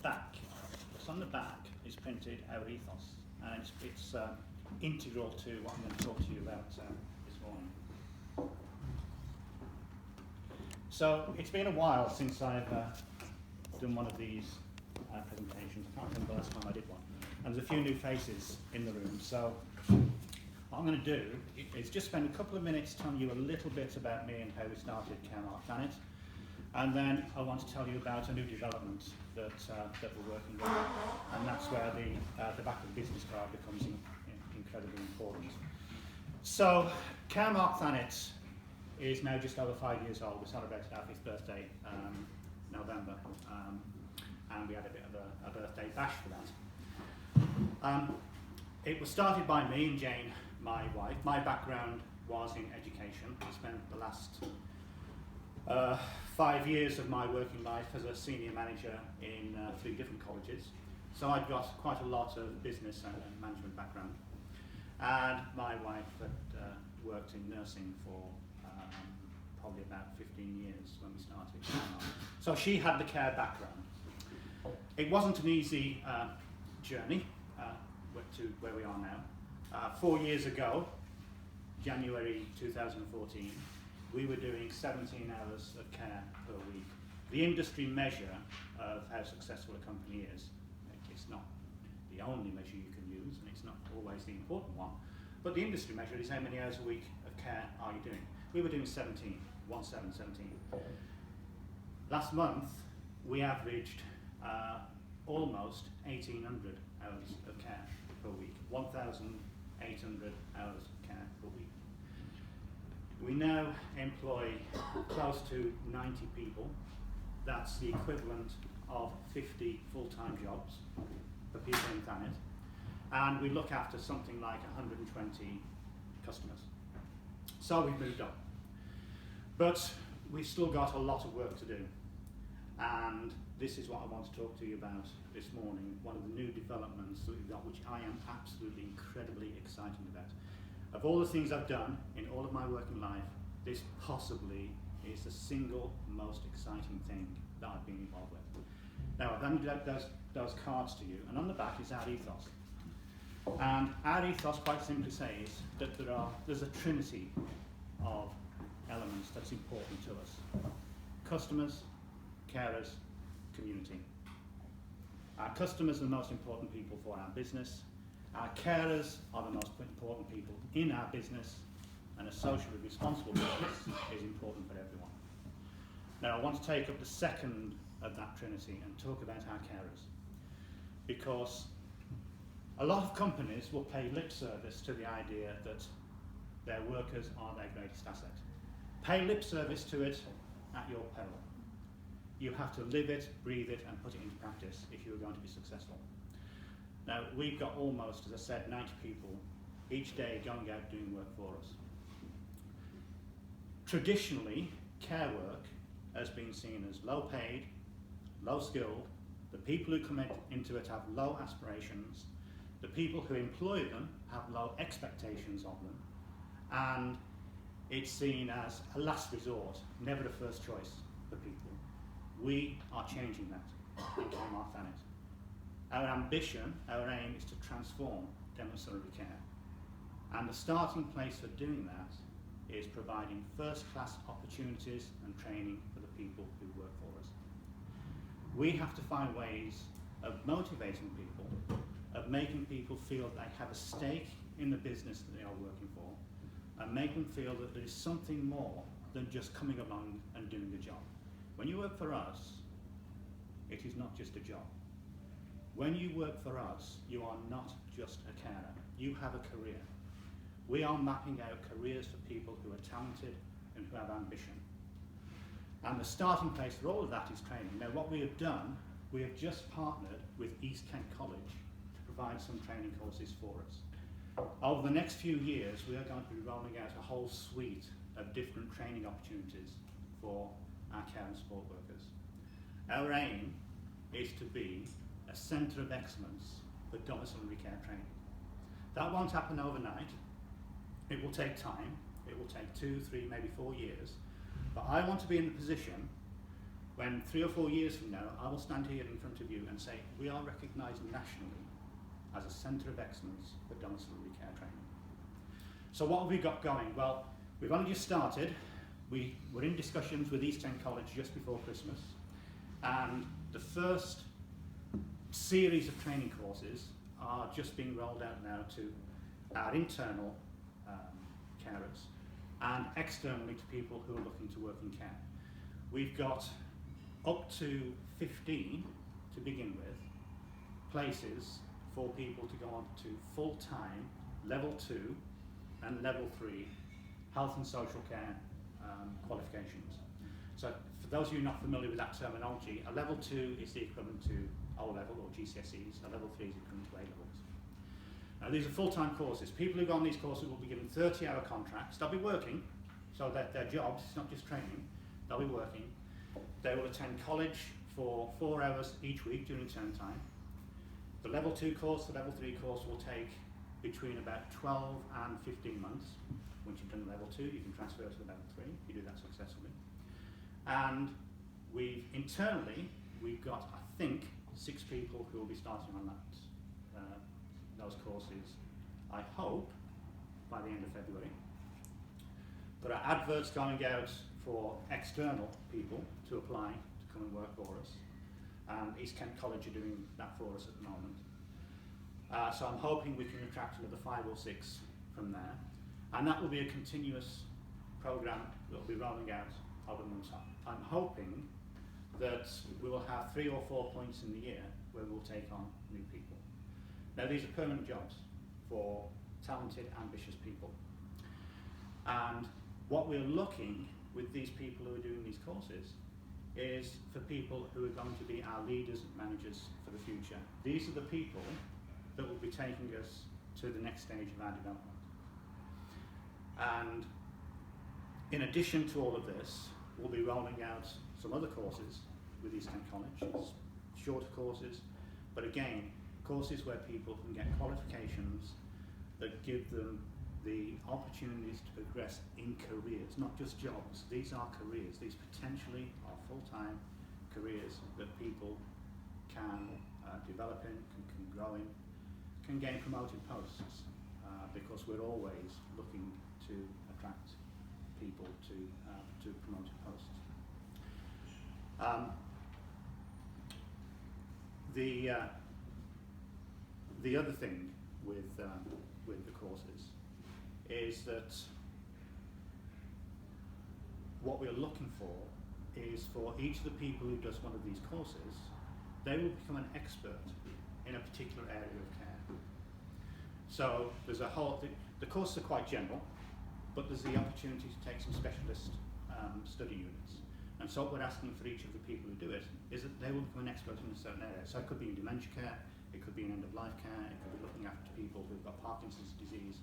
back, what's on the back is printed our ethos, and it's integral to what I'm going to talk to you about this morning. So it's been a while since I've done one of these presentations. I can't remember the last time I did one. And there's a few new faces in the room. So what I'm going to do is just spend a couple of minutes telling you a little bit about me and how we started Caremark Thanet. And then I want to tell you about a new development that we're working on. And that's where the back of the business card becomes incredibly important. So Caremark Thanet is now just over 5 years old. We celebrated our 5th birthday November, and we had a bit of a birthday bash for that. It was started by me and Jane, my wife. My background was in education. I spent the last 5 years of my working life as a senior manager in 3 different colleges. So I've got quite a lot of business and management background. And my wife had worked in nursing for probably about 15 years when we started. So she had the care background. It wasn't an easy journey to where we are now. 4 years ago, January 2014, we were doing 17 hours of care per week. The industry measure of how successful a company is, it's not the only measure you can use, and it's not always the important one, but the industry measure is how many hours a week of care are you doing. We were doing 17. Last month, we averaged almost 1,800 hours of care per week, 1,800 hours of care per week. We now employ close to 90 people. That's the equivalent of 50 full-time jobs for people in Thanet. And we look after something like 120 customers. So we've moved on. But we've still got a lot of work to do. And this is what I want to talk to you about this morning, one of the new developments that we've got, which I am absolutely incredibly excited about. Of all the things I've done in all of my working life, this possibly is the single most exciting thing that I've been involved with. Now, I've handed out those cards to you, and on the back is our ethos. And our ethos quite simply says that there's a trinity of elements that's important to us. Customers, carers, community. Our customers are the most important people for our business. Our carers are the most important people in our business, and a socially responsible business is important for everyone. Now I want to take up the second of that trinity and talk about our carers, because a lot of companies will pay lip service to the idea that their workers are their greatest asset. Pay lip service to it at your peril. You have to live it, breathe it, and put it into practice if you are going to be successful. Now, we've got almost, as I said, 90 people each day going out doing work for us. Traditionally, care work has been seen as low paid, low skilled. The people who come into it have low aspirations. The people who employ them have low expectations of them. And it's seen as a last resort, never the first choice for people. We are changing that in Caremark Thanet. Our ambition, our aim is to transform domiciliary care. And the starting place for doing that is providing first-class opportunities and training for the people who work for us. We have to find ways of motivating people, of making people feel they have a stake in the business that they are working for, and make them feel that there is something more than just coming along and doing the job. When you work for us, it is not just a job. When you work for us, you are not just a carer. You have a career. We are mapping out careers for people who are talented and who have ambition. And the starting place for all of that is training. Now, what we have done, we have just partnered with East Kent College to provide some training courses for us. Over the next few years, we are going to be rolling out a whole suite of different training opportunities for our care and support workers. Our aim is to be a centre of excellence for domiciliary care training. That won't happen overnight. It will take time. It will take 2, 3, maybe 4 years. But I want to be in the position when 3 or 4 years from now, I will stand here in front of you and say, we are recognised nationally as a centre of excellence for domiciliary care training. So what have we got going? Well, we've only just started. We were in discussions with East End College just before Christmas, and the first series of training courses are just being rolled out now to our internal carers and externally to people who are looking to work in care. We've got up to 15 to begin with places for people to go on to full-time level 2 and level 3 health and social care qualifications. So for those of you not familiar with that terminology, a level 2 is the equivalent to O-level or GCSEs, a level 3 is equivalent to A-levels. Now these are full-time courses. People who go on these courses will be given 30-hour contracts. They'll be working, so that their jobs, it's not just training, they'll be working. They will attend college for 4 hours each week during term time. The level 2 course, the level 3 course will take between about 12 and 15 months. Once you've done level 2, you can transfer to the level 3 if you do that successfully. And internally, we've got, I think, 6 people who will be starting on that, those courses, I hope, by the end of February. There are adverts going out for external people to apply to come and work for us. And East Kent College are doing that for us at the moment. So I'm hoping we can attract another 5 or 6 from there. And that will be a continuous programme that will be rolling out over months. I'm hoping that we will have 3 or 4 points in the year where we'll take on new people. Now these are permanent jobs for talented, ambitious people. And what we're looking with these people who are doing these courses is for people who are going to be our leaders and managers for the future. These are the people that will be taking us to the next stage of our development. And in addition to all of this, we'll be rolling out some other courses with East Kent College, shorter courses, but again, courses where people can get qualifications that give them the opportunities to progress in careers, not just jobs. These are careers. These potentially are full-time careers that people can develop in, can grow in, can gain promoted posts, because we're always looking to attract people to promoted posts. The other thing with the courses is that what we're looking for is for each of the people who does one of these courses, they will become an expert in a particular area of care. So there's a whole, the courses are quite general, but there's the opportunity to take some specialist study units. And so what we're asking for each of the people who do it is that they will become an expert in a certain area. So it could be in dementia care, it could be in end-of-life care, it could be looking after people who've got Parkinson's disease.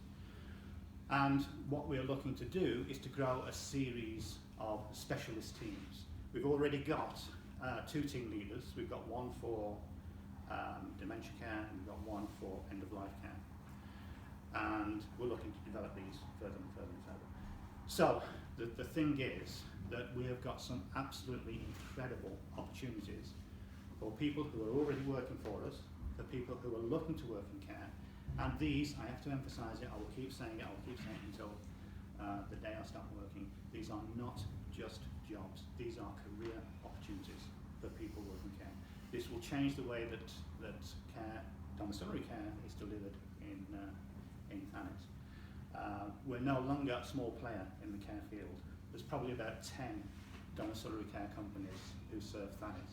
And what we're looking to do is to grow a series of specialist teams. We've already got 2 team leaders. We've got one for dementia care and we've got one for end-of-life care. And we're looking to develop these further and further and further. So the thing is that we have got some absolutely incredible opportunities for people who are already working for us, for people who are looking to work in care. And these, I have to emphasise it, I will keep saying it until the day I start working, these are not just jobs, these are career opportunities for people working in care. This will change the way that care, domiciliary care, is delivered in Thanet. We're no longer a small player in the care field. There's probably about 10 domiciliary care companies who serve Thanet.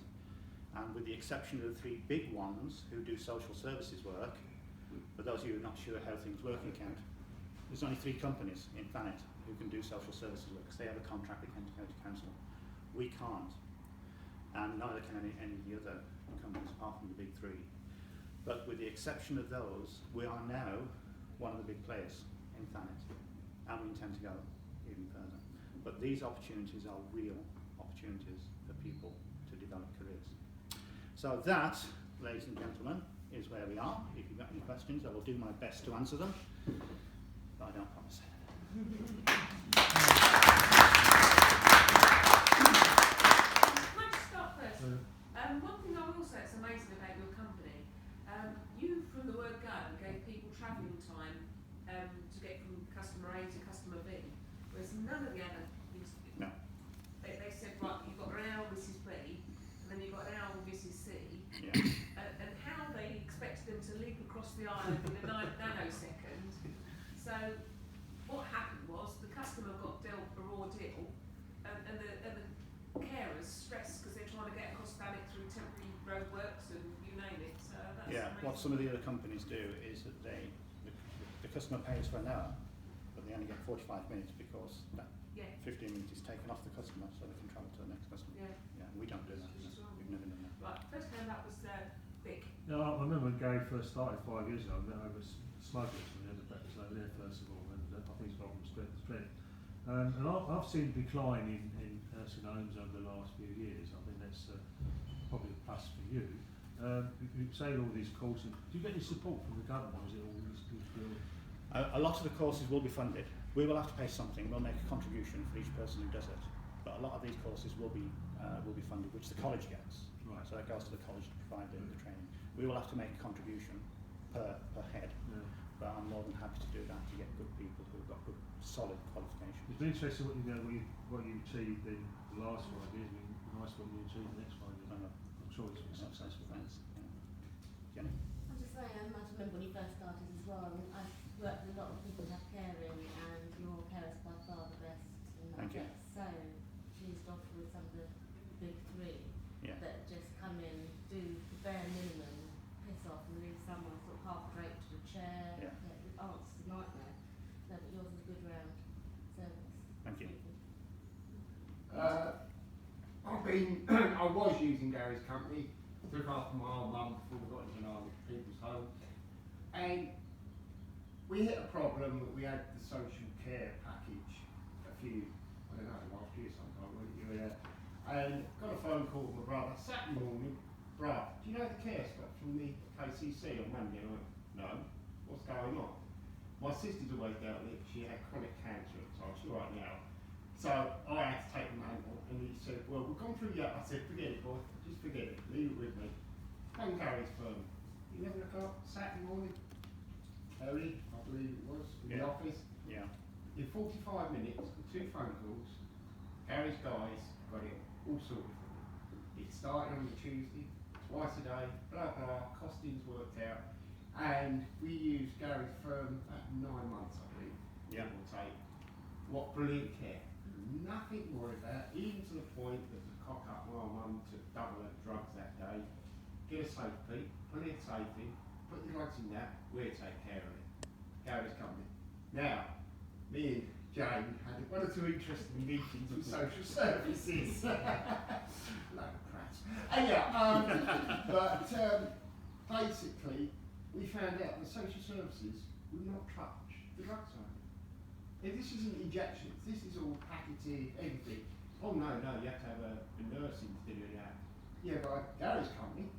And with the exception of the 3 big ones who do social services work, for those of you who are not sure how things work in Kent, there's only 3 companies in Thanet who can do social services work because they have a contract with Kent County Council. We can't, and neither can any of the other companies apart from the big 3. But with the exception of those, we are now one of the big players in Thanet, and we intend to go even further. But these opportunities are real opportunities for people to develop careers. So that, ladies and gentlemen, is where we are. If you've got any questions, I will do my best to answer them, but I don't promise. Let's start One thing I will say that's amazing about your company, you from the word go gave people travelling time to get from customer A to customer B, whereas none of the other No. they said, right, you've got an hour with Mrs. B, and then you've got an hour with Mrs. C, Yeah. and how they expected them to leap across the island in a nanosecond. So what happened was the customer got dealt a raw deal, and the carers stressed because they're trying to get across Thanet through temporary roadworks and you name it. So that's amazing. What some of the other companies do is that the customer pays for an hour, but they only get 45 minutes because that 15 minutes is taken off the customer so they can travel to the next customer. Yeah. We don't do that. No. We've never done that. Right, first hand up was Vic. No, I remember when Gary first started 5 years ago, I met over smugglers and we had a breakfast over there first of all, and I think it's gone from strength to strength. And I've seen a decline in nursing homes over the last few years. I think that's probably a plus for you. You say all these courses, do you get any support from the government, or is it all these good? A lot of the courses will be funded. We will have to pay something. We'll make a contribution for each person who does it. But a lot of these courses will be funded, which the college gets. Right. So that goes to the college to provide the training. We will have to make a contribution per head. Yeah. But I'm more than happy to do that to get good people who've got good, solid qualifications. It's been interesting what you achieved in the last 5 years. It'd be nice what you achieved the next 5 years. I'm sure it's been successful. Thanks. Jenny? I'm just saying, I might remember when you first started as well. I've worked with a lot of people who have caring, and your care is by far the best. And I Thank you. get so pleased off with some of the big three that just come in, do the bare minimum, piss off, and leave someone sort of half draped to a chair. Yeah. Oh, it's a nightmare. No, but yours is a good round service. Thank you. I was using Gary's company, took after my old mum before we got into another people's home, and we hit a problem that we had the social care package last year sometime, wasn't you? And got a phone call from my brother Saturday morning. Right, do you know the care stuff from the KCC on Monday? And I went, no, what's going on? My sister's always dealt with it. She had chronic cancer at the time, she's right now. So I had to take the manual, and he said, well, we've gone through that. I said, forget it, boy, just forget it, leave it with me. Phone Gary's firm, 11 o'clock Saturday morning, early, I believe it was, in the office. Yeah. In 45 minutes, with 2 phone calls, Gary's guys got it all sorted for me. It started on the Tuesday, twice a day, blah blah, costings worked out, and we used Gary's firm at 9 months, I believe, give or take. What brilliant care. Nothing to worry about, even to the point that the cock up my mum took double her drugs that day. Get a safe peak, plenty of safety, put the drugs in that, we'll take care of it. Gary's company. Now, me and Jane had 1 or 2 interesting meetings with social services. Load of crap. Basically, we found out that social services would not touch the drug side. If this isn't injections, this is all packeted, everything. Oh no, you have to have a nursing to do that. Yeah, but Gary's company,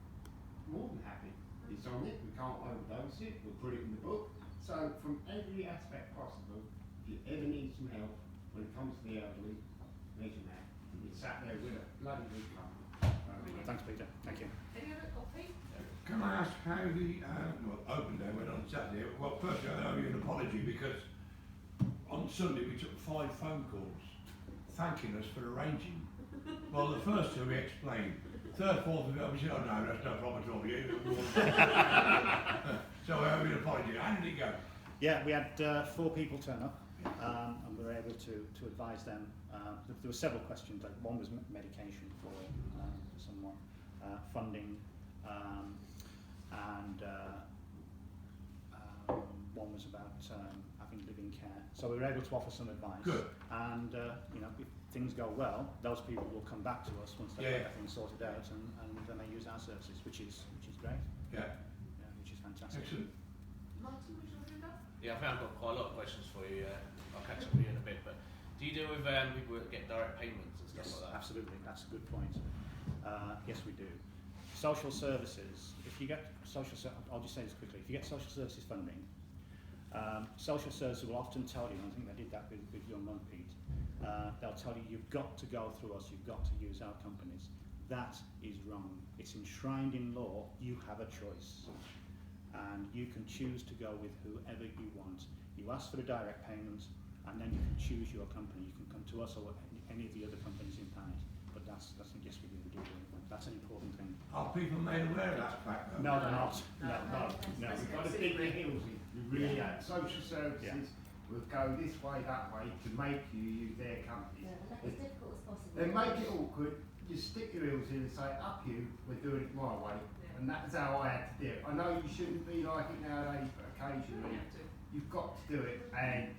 more than happy. It's on it, we can't overdose it, we'll put it in the book. So from every aspect possible, if you ever need some help when it comes to the elderly, there's your man. You're sat there with a bloody good company. Thanks, Peter. Thank you. Any other copy? Can I ask how the open day went on Saturday? Well, firstly, I owe you an apology because on Sunday we took 5 phone calls thanking us for arranging. Well, the first 2 we explained. Third, fourth, we said, oh no, that's no problem at all. So I owe you an apology. How did it go? Yeah, we had 4 people turn up, and we were able to advise them. There were several questions. Like one was medication for someone, funding, and one was about having living care. So we were able to offer some advice. Good. And if things go well, those people will come back to us once they've got everything sorted out, and then they use our services, which is great. Yeah. Which is fantastic. Excellent. Martin, would you want to do that? Yeah, I think I've got quite a lot of questions for you. I'll catch up with you in a bit. But do you deal with people that get direct payments and stuff Yes, like that? absolutely. That's a good point. Yes, we do. Social services. If you get I'll just say this quickly. If you get social services funding, social services will often tell you, and I think they did that with your mum, Pete. They'll tell you you've got to go through us. You've got to use our companies. That is wrong. It's enshrined in law. You have a choice, and you can choose to go with whoever you want. You ask for the direct payment, and then you can choose your company. You can come to us or any of the other companies in Thanet. But that's yes, we do. That's an important thing. Are people made aware of that fact? Though? No, they're not. No. We've got to dig the heels in. We really have. Social services will go this way, that way to make you use their companies. Yeah, and make it as difficult as possible. They make it awkward. Just stick your heels in and say, up you, we're doing it my way. Yeah. And that's how I had to do it. I know you shouldn't be like it nowadays, but occasionally you've got to do it. And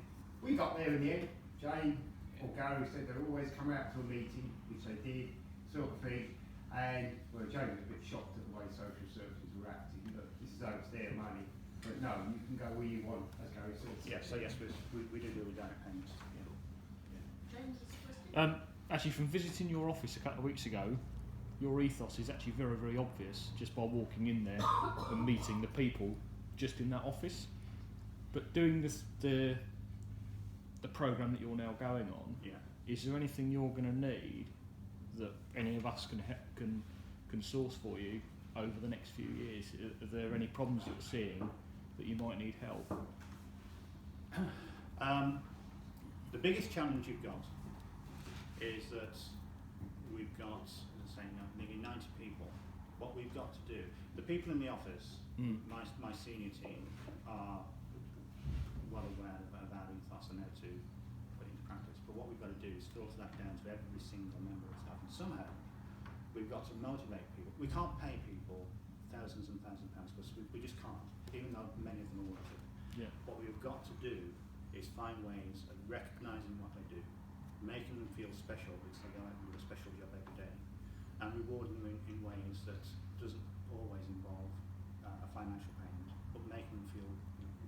we got there in the end. Jane or Gary said they'd always come out to a meeting, which they did, sort of thing. And, well, Jane was a bit shocked at the way social services were acting. Look, this is how it's their money. But no, you can go where you want, as Gary said. Yeah, so yes, we do deal with direct payments. James, is a question? Actually, from visiting your office a couple of weeks ago, your ethos is actually very, very obvious just by walking in there and meeting the people just in that office. But doing the program that you're now going on, is there anything you're going to need that any of us can source for you over the next few years? Are there any problems you're seeing that you might need help? The biggest challenge you've got is that we've got, as I say now, nearly 90 people. What we've got to do, the people in the office, my senior team, are well aware of our ethos and how to put it into practice. But what we've got to do is filter that down to every single member of staff. And somehow, we've got to motivate people. We can't pay people thousands and thousands of pounds because we just can't, even though many of them are worth it. Yeah. What we've got to do is find ways of recognising what they do, making them feel special because they go out and do a special job every day, and rewarding them in ways that doesn't always involve a financial payment, but making them feel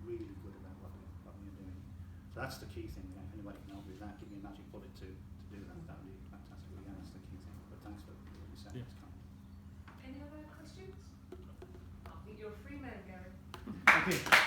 really good about what they're doing. So that's the key thing. If anybody can help with that, give me a magic bullet to do that. That would be fantastic. Again, that's the key thing. But thanks for what you said. Yeah. It's kind. Any other questions? I think you're a free man, Gary. Thank you.